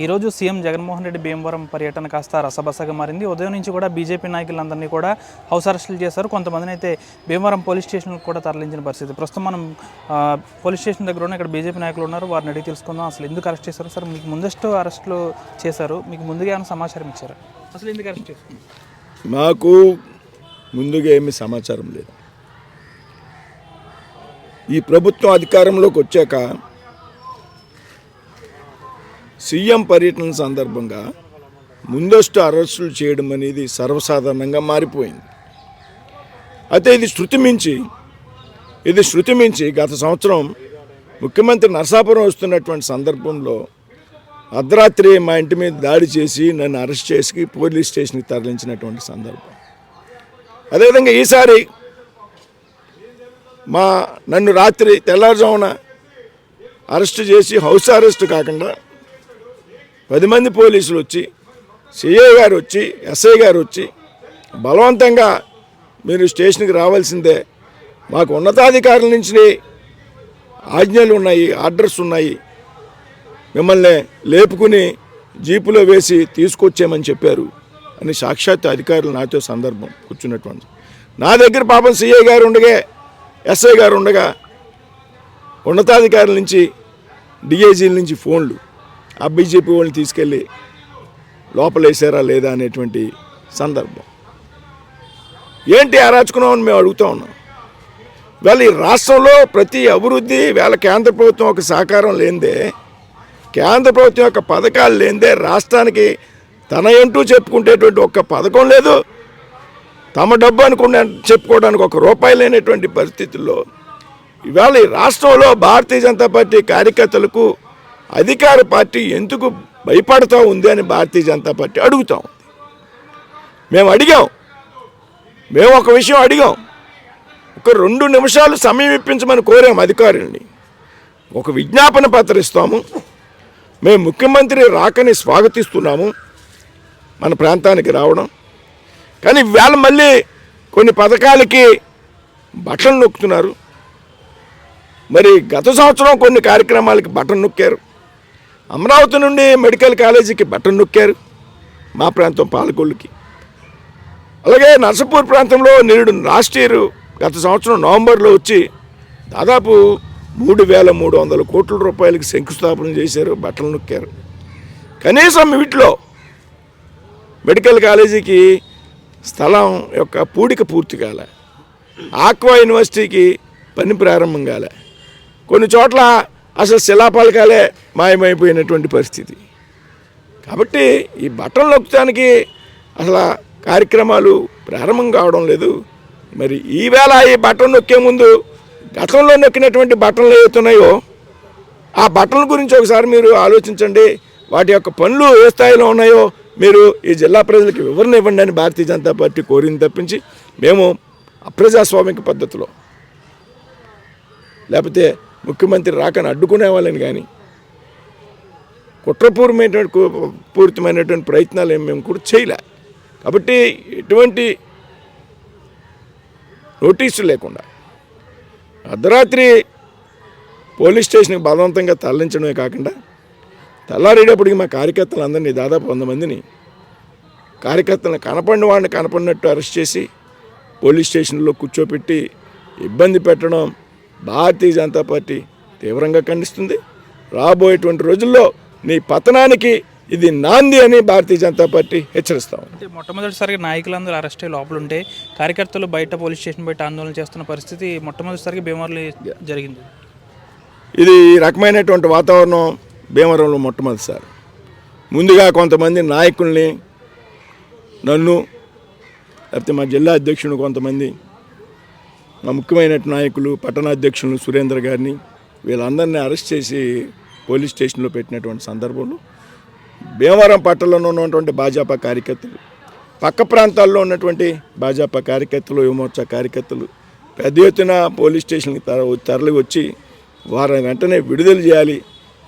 ఈరోజు సీఎం జగన్మోహన్ రెడ్డి భీమవరం పర్యటన కాస్త రసబసగా మారింది. ఉదయం నుంచి కూడా బీజేపీ నాయకులందరినీ కూడా హౌస్ అరెస్టులు చేశారు. కొంతమందిని అయితే భీమవరం పోలీస్ స్టేషన్కి కూడా తరలించిన పరిస్థితి. ప్రస్తుతం మనం పోలీస్ స్టేషన్ దగ్గర ఉన్న ఇక్కడ బీజేపీ నాయకులు ఉన్నారు. వారిని అడిగి తెలుసుకుందాం అసలు ఎందుకు అరెస్ట్ చేశారు. సార్, మీకు ముందస్తు అరెస్టులు చేశారు, మీకు ముందుగా ఏమైనా సమాచారం ఇచ్చారు? అసలు ఎందుకు అరెస్ట్ చేశారు? మాకు ముందుగా ఏమీ సమాచారం లేదు. ఈ ప్రభుత్వం అధికారంలోకి వచ్చాక సీఎం పర్యటన సందర్భంగా ముందస్తు అరెస్టులు చేయడం అనేది సర్వసాధారణంగా మారిపోయింది. అయితే ఇది శృతి మించి గత సంవత్సరం ముఖ్యమంత్రి నరసాపురం వస్తున్నటువంటి సందర్భంలో అర్ధరాత్రి మా ఇంటి మీద దాడి చేసి నన్ను అరెస్ట్ చేసి పోలీస్ స్టేషన్కి తరలించినటువంటి సందర్భం. అదేవిధంగా ఈసారి నన్ను రాత్రి తెల్లారుజామున అరెస్టు చేసి హౌస్ అరెస్టు కాకుండా 10 మంది పోలీసులు వచ్చి, సిఐ గారు వచ్చి, ఎస్ఐ గారు వచ్చి బలవంతంగా మీరు స్టేషన్కి రావాల్సిందే, మాకు ఉన్నతాధికారుల నుంచి ఆజ్ఞలు ఉన్నాయి, ఆర్డర్స్ ఉన్నాయి, మిమ్మల్ని లేపుకుని జీపులో వేసి తీసుకొచ్చేయమని చెప్పారు అని సాక్షాత్ అధికారులు నాతో సందర్భం కూర్చున్నటువంటి. నా దగ్గర పాపం సిఐ గారు ఉండగా, ఎస్ఐ గారు ఉండగా ఉన్నతాధికారుల నుంచి, డిఐజీల నుంచి ఫోన్లు, ఆ బీజేపీ వాళ్ళని తీసుకెళ్ళి లోపలేసారా లేదా అనేటువంటి సందర్భం. ఏంటి అరాచకం అని మేము అడుగుతూ ఉన్నాం. వేళ ఈ రాష్ట్రంలో ప్రతి అభివృద్ధి వేళ కేంద్ర ప్రభుత్వం ఒక సహకారం లేనిదే, కేంద్ర ప్రభుత్వం యొక్క పథకాలు లేనిదే రాష్ట్రానికి తన ఏంటూ చెప్పుకునేటువంటి ఒక్క పథకం లేదు. తమ డబ్బు అనుకునే చెప్పుకోవడానికి ఒక రూపాయి లేనటువంటి పరిస్థితుల్లో ఇవాళ ఈ రాష్ట్రంలో భారతీయ జనతా పార్టీ కార్యకర్తలకు అధికార పార్టీ ఎందుకు భయపడుతూ ఉంది అని భారతీయ జనతా పార్టీ అడుగుతూ ఉంది. మేము ఒక విషయం అడిగాం. ఒక 2 నిమిషాలు సమయం ఇప్పించమని కోరాం అధికారుల్ని. ఒక విజ్ఞాపన పత్రం ఇస్తాము, మేము ముఖ్యమంత్రి రాకని స్వాగతిస్తున్నాము మన ప్రాంతానికి రావడం, కానీ వేళ మళ్ళీ కొన్ని పథకాలకి బటన్ నొక్కుతున్నారు. మరి గత సంవత్సరం కొన్ని కార్యక్రమాలకి బటన్ నొక్కారు. అమరావతి నుండి మెడికల్ కాలేజీకి బటన్ నొక్కారు, మా ప్రాంతం పాలకొల్లుకి. అలాగే నర్సపూర్ ప్రాంతంలో లాస్ట్ ఇయర్ గత సంవత్సరం నవంబర్లో వచ్చి దాదాపు 3,300 కోట్ల రూపాయలకి శంకుస్థాపన చేశారు, బట్టలు నొక్కారు. కనీసం వీటిలో మెడికల్ కాలేజీకి స్థలం యొక్క పూడిక పూర్తి కాలే, ఆక్వా యూనివర్సిటీకి పని ప్రారంభం కాలే, కొన్ని చోట్ల అసలు శిలాపలకాలే మాయమైపోయినటువంటి పరిస్థితి. కాబట్టి ఈ బట్టలు నొక్కడానికి అసలు కార్యక్రమాలు ప్రారంభం కావడం లేదు. మరి ఈవేళ ఈ బట్టలు నొక్కే ముందు గతంలో నొక్కినటువంటి బట్టలు ఏవైతున్నాయో ఆ బట్టల గురించి ఒకసారి మీరు ఆలోచించండి. వాటి యొక్క పనులు ఏ స్థాయిలో ఉన్నాయో మీరు ఈ జిల్లా ప్రజలకు వివరణ ఇవ్వండి అని భారతీయ జనతా పార్టీ కోరింది తప్పించి మేము అప్రజాస్వామిక పద్ధతిలో లేకపోతే ముఖ్యమంత్రి రాకని అడ్డుకునే వాళ్ళని కానీ కుట్రపూరితమైనటువంటి ప్రయత్నాలు మేము కూడా చేయలే. కాబట్టి ఎటువంటి నోటీసులు లేకుండా అర్ధరాత్రి పోలీస్ స్టేషన్కి బలవంతంగా తరలించడమే కాకుండా తెల్లారేటప్పటికి మా కార్యకర్తలందరినీ దాదాపు 100 మందిని కార్యకర్తలను కనపడిన వాడిని కనపడినట్టు అరెస్ట్ చేసి పోలీస్ స్టేషన్లో కూర్చోపెట్టి ఇబ్బంది పెట్టడం భారతీయ జనతా పార్టీ తీవ్రంగా ఖండిస్తుంది. రాబోయేటువంటి రోజుల్లో నీ పతనానికి ఇది నాంది అని భారతీయ జనతా పార్టీ హెచ్చరిస్తాం. అంటే మొట్టమొదటిసారిగా నాయకులందరూ అరెస్ట్ అయ్యి లోపల ఉంటే కార్యకర్తలు బయట పోలీస్ స్టేషన్ బయట ఆందోళన చేస్తున్న పరిస్థితి మొట్టమొదటిసారిగా భీమవరంలో జరిగింది. ఇది ఈ రకమైనటువంటి వాతావరణం భీమవరంలో మొట్టమొదటిసారి. ముందుగా కొంతమంది నాయకుల్ని, నన్ను, లేకపోతే మా జిల్లా అధ్యక్షుడు, కొంతమంది మా ముఖ్యమైన నాయకులు, పట్టణాధ్యక్షులు సురేంద్ర గారిని, వీళ్ళందరినీ అరెస్ట్ చేసి పోలీస్ స్టేషన్లో పెట్టినటువంటి సందర్భంలో భీమవరం పట్టణంలో ఉన్నటువంటి భాజపా కార్యకర్తలు, పక్క ప్రాంతాల్లో ఉన్నటువంటి భాజపా కార్యకర్తలు, యువమోర్చా కార్యకర్తలు పెద్ద ఎత్తున పోలీస్ స్టేషన్కి తరలి వచ్చి వారిని వెంటనే విడుదల చేయాలి,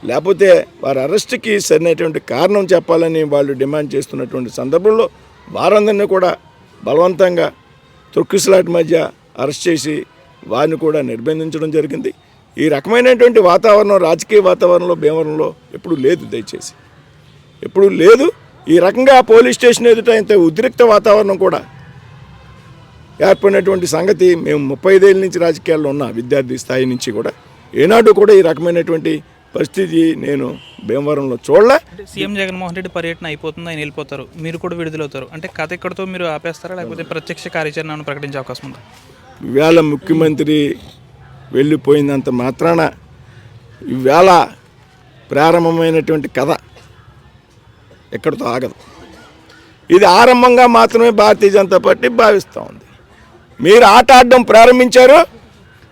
లేకపోతే వారి అరెస్ట్కి సరైనటువంటి కారణం చెప్పాలని వాళ్ళు డిమాండ్ చేస్తున్నటువంటి సందర్భంలో వారందరినీ కూడా బలవంతంగా తొక్కిసలాట మధ్య అరెస్ట్ చేసి వారిని కూడా నిర్బంధించడం జరిగింది. ఈ రకమైనటువంటి వాతావరణం, రాజకీయ వాతావరణంలో భీమవరంలో ఎప్పుడూ లేదు. దయచేసి ఎప్పుడు లేదు. ఈ రకంగా పోలీస్ స్టేషన్ ఎదుట ఇంత ఉద్రిక్త వాతావరణం కూడా ఏర్పడినటువంటి సంగతి మేము 35 ఏళ్ళ నుంచి రాజకీయాల్లో ఉన్న విద్యార్థి స్థాయి నుంచి కూడా ఏనాడు కూడా ఈ రకమైనటువంటి పరిస్థితి నేను భీమవరంలో చూడలే. సీఎం జగన్మోహన్ రెడ్డి పర్యటన అయిపోతుంది, ఆయన వెళ్ళిపోతారు, మీరు కూడా విడుదలవుతారు అంటే కథ ఇక్కడితో మీరు ఆపేస్తారా, లేకపోతే ప్రత్యక్ష కార్యాచరణను ప్రకటించే అవకాశం ఉందా? ఈవేళ ముఖ్యమంత్రి వెళ్ళిపోయినంత మాత్రాన ఈవేళ ప్రారంభమైనటువంటి కథ ఎక్కడితో ఆగదు. ఇది ఆరంభంగా మాత్రమే భారతీయ జనతా పార్టీ భావిస్తూ ఉంది. మీరు ఆట ఆడడం ప్రారంభించారు,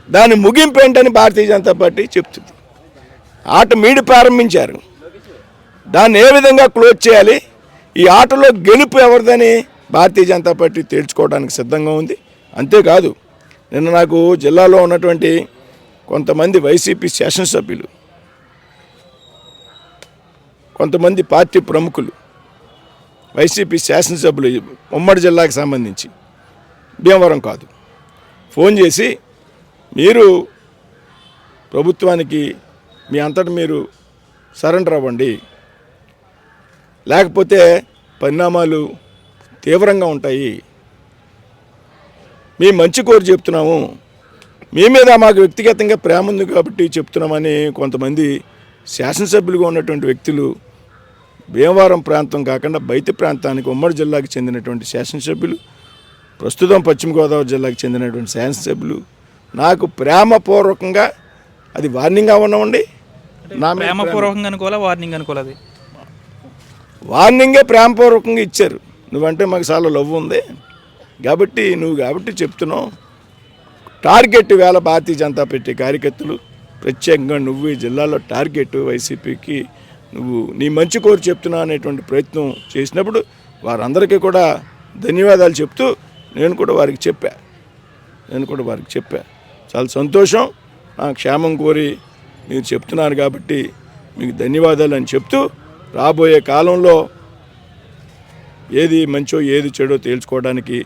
దాని ముగింపు ఏంటని భారతీయ జనతా పార్టీ చెప్తుంది. ఆట మీరు ప్రారంభించారు, దాన్ని ఏ విధంగా క్లోజ్ చేయాలి, ఈ ఆటలో గెలుపు ఎవరిదని భారతీయ జనతా పార్టీ తేల్చుకోవడానికి సిద్ధంగా ఉంది. అంతేకాదు, నిన్న నాకు జిల్లాలో ఉన్నటువంటి కొంతమంది వైసీపీ శాసనసభ్యులు, కొంతమంది పార్టీ ప్రముఖులు, వైసీపీ శాసనసభ్యులు ఉమ్మడి జిల్లాకు సంబంధించి భీమవరం కాదు, ఫోన్ చేసి మీరు ప్రభుత్వానికి మీ అంతటా మీరు సరెండర్ అవ్వండి, లేకపోతే పరిణామాలు తీవ్రంగా ఉంటాయి, మీ మంచి కోరి చెప్తున్నాము, మీ మీద మాకు వ్యక్తిగతంగా ప్రేమ ఉంది కాబట్టి చెప్తున్నామని కొంతమంది శాసనసభ్యులుగా ఉన్నటువంటి వ్యక్తులు భీమవరం ప్రాంతం కాకుండా బయట ప్రాంతానికి ఉమ్మడి జిల్లాకు చెందినటువంటి శాసనసభ్యులు, ప్రస్తుతం పశ్చిమ గోదావరి జిల్లాకు చెందినటువంటి శాసనసభ్యులు నాకు ప్రేమపూర్వకంగా, అది వార్నింగ్ అవ్వనివ్వండి, నా ప్రేమపూర్వకంగా అనుకోవాలా వార్నింగ్ అనుకోవాలి, వార్నింగే ప్రేమపూర్వకంగా ఇచ్చారు. నువ్వంటే మాకు చాలా లవ్ ఉంది కాబట్టి చెప్తున్నావు. టార్గెట్ వేళ భారతీయ జనతా పార్టీ కార్యకర్తలు, ప్రత్యేకంగా నువ్వు ఈ జిల్లాలో టార్గెట్ వైసీపీకి నువ్వు నీ మంచి కోరి చెప్తున్నావు అనేటువంటి ప్రయత్నం చేసినప్పుడు వారందరికీ కూడా ధన్యవాదాలు చెప్తూ నేను కూడా వారికి చెప్పా చాలా సంతోషం, నా క్షేమం కోరి మీరు చెప్తున్నారు కాబట్టి మీకు ధన్యవాదాలు అని చెప్తూ రాబోయే కాలంలో ఏది మంచో ఏది చెడో తేల్చుకోవడానికి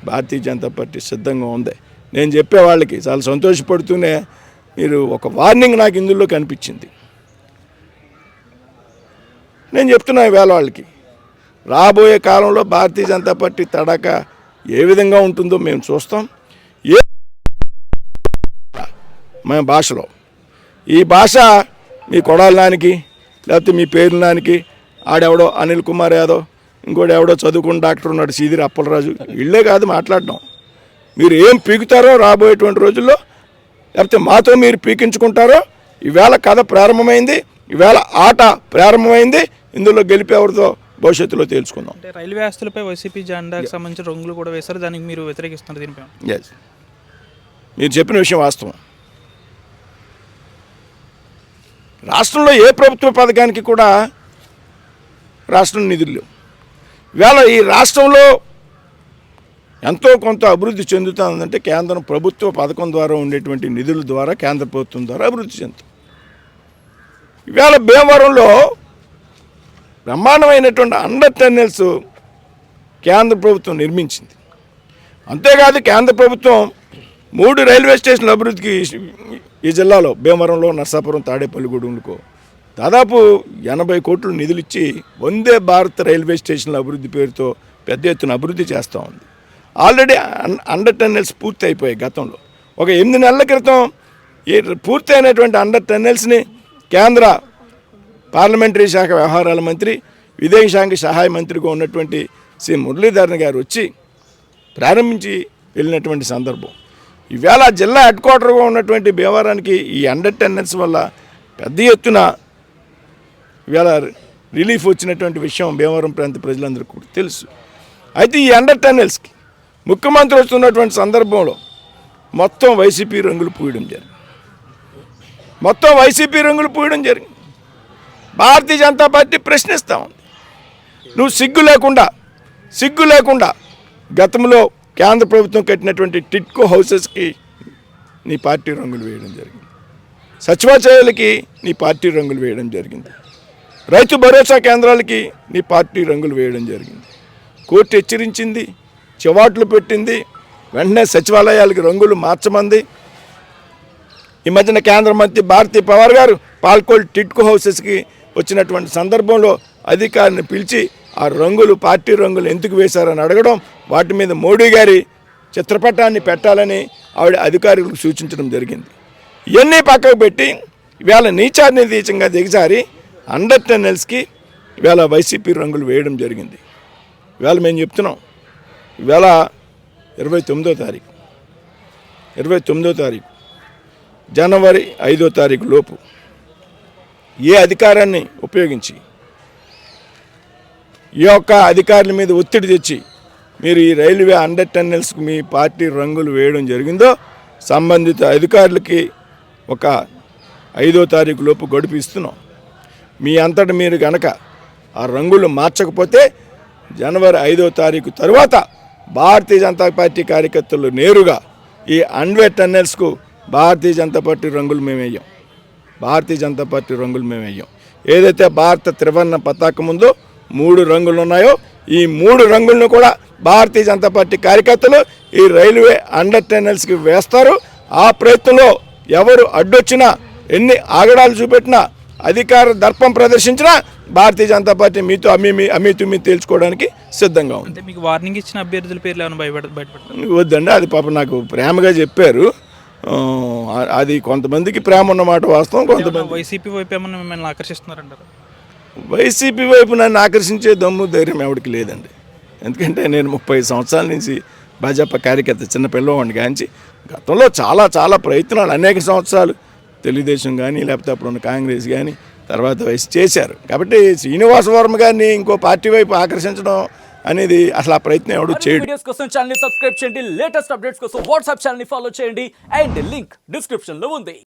భారతీయ జనతా పార్టీ సిద్ధంగా ఉంది. నేను చెప్పే వాళ్ళకి చాలా సంతోషపడుతూనే మీరు ఒక వార్నింగ్ నాకు ఇందులో కనిపించింది. నేను చెప్తున్నా ఈవేళ వాళ్ళకి, రాబోయే కాలంలో భారతీయ జనతా పార్టీ తడాక ఏ విధంగా ఉంటుందో మేము చూస్తాం. మన భాషలో ఈ భాష మీ కొడాలనానికి లేకపోతే మీ పేరునానికి ఆడెవడో అనిల్ కుమార్ యాదవ్, ఇంకోటి ఎవడో చదువుకున్న డాక్టర్ ఉన్నాడు సీదిరి అప్పలరాజు, వీళ్ళే కాదు మాట్లాడడం. మీరు ఏం పీకుతారో రాబోయేటువంటి రోజుల్లో, లేకపోతే మాతో మీరు పీకించుకుంటారో. ఈవేళ కథ ప్రారంభమైంది, ఈవేళ ఆట ప్రారంభమైంది, ఇందులో గెలిపేవరితో భవిష్యత్తులో తేల్చుకుందాం. అంటే రైల్వే ఆస్తులపై వైసీపీ జెండాకు సంబంధించిన రంగులు కూడా వేశారు, దానికి మీరు వ్యతిరేకిస్తున్నారు దీనిపై? ఎస్, మీరు చెప్పిన విషయం వాస్తవం. రాష్ట్రంలో ఏ ప్రభుత్వ పథకానికి కూడా రాష్ట్రం నిధులు, ఇవాళ ఈ రాష్ట్రంలో ఎంతో కొంత అభివృద్ధి చెందుతుందంటే కేంద్రం ప్రభుత్వ పథకం ద్వారా ఉండేటువంటి నిధుల ద్వారా, కేంద్ర ప్రభుత్వం ద్వారా అభివృద్ధి చెందుతుంది. ఇవాళ భీమవరంలో బ్రహ్మాండమైనటువంటి అండర్ టన్నెల్స్ కేంద్ర ప్రభుత్వం నిర్మించింది. అంతేకాదు కేంద్ర ప్రభుత్వం 3 రైల్వే స్టేషన్ల అభివృద్ధికి ఈ జిల్లాలో భీమవరంలో, నర్సాపురం, తాడేపల్లిగూడెంలకు దాదాపు 80 కోట్లు నిధులు ఇచ్చి వందే భారత్ రైల్వే స్టేషన్ల అభివృద్ధి పేరుతో పెద్ద ఎత్తున అభివృద్ధి చేస్తూ ఉంది. ఆల్రెడీ అండర్ టన్నెల్స్ పూర్తి అయిపోయాయి. గతంలో ఒక 8 నెలల క్రితం ఈ పూర్తయినటువంటి అండర్ టన్నెల్స్ని కేంద్ర పార్లమెంటరీ శాఖ వ్యవహారాల మంత్రి, విదేశాంగ సహాయ మంత్రిగా ఉన్నటువంటి శ్రీ మురళీధరన్ గారు వచ్చి ప్రారంభించి వెళ్ళినటువంటి సందర్భం. ఈవేళ జిల్లా హెడ్ క్వార్టర్గా ఉన్నటువంటి భీమవరానికి ఈ అండర్ టన్నెల్స్ వల్ల పెద్ద ఎత్తున ఈవేళ రిలీఫ్ వచ్చినటువంటి విషయం భీమవరం ప్రాంత ప్రజలందరికీ కూడా తెలుసు. అయితే ఈ అండర్ టన్నెల్స్కి ముఖ్యమంత్రి వస్తున్నటువంటి సందర్భంలో మొత్తం వైసీపీ రంగులు పూయడం జరిగింది. భారతీయ జనతా పార్టీ ప్రశ్నిస్తూ ఉంది. నువ్వు సిగ్గు లేకుండా గతంలో కేంద్ర ప్రభుత్వం కట్టినటువంటి టిట్కో హౌసెస్కి నీ పార్టీ రంగులు వేయడం జరిగింది, సచివాలయాలకి నీ పార్టీ రంగులు వేయడం జరిగింది, రైతు భరోసా కేంద్రాలకి నీ పార్టీ రంగులు వేయడం జరిగింది. కోర్టు హెచ్చరించింది, చివాట్లు పెట్టింది, వెంటనే సచివాలయాలకి రంగులు మార్చమంది. ఈ మధ్యన కేంద్ర మంత్రి భారతీ పవార్ గారు పాల్కోల్ టిట్కో హౌసెస్కి వచ్చినటువంటి సందర్భంలో అధికారిని పిలిచి ఆ రంగులు పార్టీ రంగులు ఎందుకు వేశారని అడగడం, వాటి మీద మోడీ గారి చిత్రపటాన్ని పెట్టాలని ఆవిడ అధికారులకు సూచించడం జరిగింది. ఇవన్నీ పక్కకు పెట్టి ఇవాళ నీచానితీచంగా దిగజారి అండర్ టన్నెల్స్కి ఇవాళ వైసీపీ రంగులు వేయడం జరిగింది. ఇవాళ మేము చెప్తున్నాం, ఇవాళ 29వ తారీఖు జనవరి 5వ తారీఖు లోపు ఏ అధికారాన్ని ఉపయోగించి ఈ యొక్క అధికారుల మీద ఒత్తిడి తెచ్చి మీరు ఈ రైల్వే అండర్ టన్నెల్స్కి మీ పార్టీ రంగులు వేయడం జరిగిందో సంబంధిత అధికారులకి ఒక 5వ తారీఖు లోపు గడుపు ఇస్తున్నాం. మీ అంతటా మీరు కనుక ఆ రంగులు మార్చకపోతే జనవరి 5వ తారీఖు తర్వాత భారతీయ జనతా పార్టీ కార్యకర్తలు నేరుగా ఈ అన్వే టన్నెల్స్కు భారతీయ జనతా పార్టీ రంగులు మేము వేయం. ఏదైతే భారత త్రివర్ణ పతాకం ఉందో 3 రంగులు ఉన్నాయో ఈ 3 రంగులను కూడా భారతీయ జనతా పార్టీ కార్యకర్తలు ఈ రైల్వే అండర్ టన్నెల్స్కి వేస్తారు. ఆ ప్రయత్నంలో ఎవరు అడ్డొచ్చినా, ఎన్ని ఆగడాలు చూపెట్టినా, అధికార దర్పం ప్రదర్శించినా భారతీయ జనతా పార్టీ మీతో అమ్మి తేల్చుకోవడానికి సిద్ధంగా ఉంది. అంటే మీకు వార్నింగ్ ఇచ్చిన అభ్యర్థుల పేర్లు ఏమైనా బయటపడతారు? వద్దండి, అది పాపం నాకు ప్రేమగా చెప్పారు. అది కొంతమందికి ప్రేమ ఉన్నమాట వాస్తవం. కొంతమంది వైసీపీ వైపు ఏమన్నా మిమ్మల్ని ఆకర్షిస్తున్నారంటారు? వైసీపీ వైపు నన్ను ఆకర్షించే దమ్ము ధైర్యం ఎవరికి లేదండి. ఎందుకంటే నేను 30 సంవత్సరాల నుంచి భాజపా కార్యకర్త, చిన్న పిల్లవాడిని కాంచి గతంలో చాలా ప్రయత్నాలు అనేక సంవత్సరాలు తెలుగుదేశం కానీ లేకపోతే అప్పుడున్న కాంగ్రెస్ కానీ తర్వాత వయసు చేశారు. కాబట్టి శ్రీనివాస వర్మ గారిని ఇంకో పార్టీ వైపు ఆకర్షించడం అనేది అసలు ఆ ప్రయత్నం ఎవడు చేయడు. వీడియోస్ కోసం ఛానల్ ని సబ్స్క్రైబ్ చేయండి, లేటెస్ట్ అప్డేట్స్ కోసం వాట్సాప్ ఛానల్ ని ఫాలో చేయండి అండ్ లింక్ డిస్క్రిప్షన్ లో ఉంది.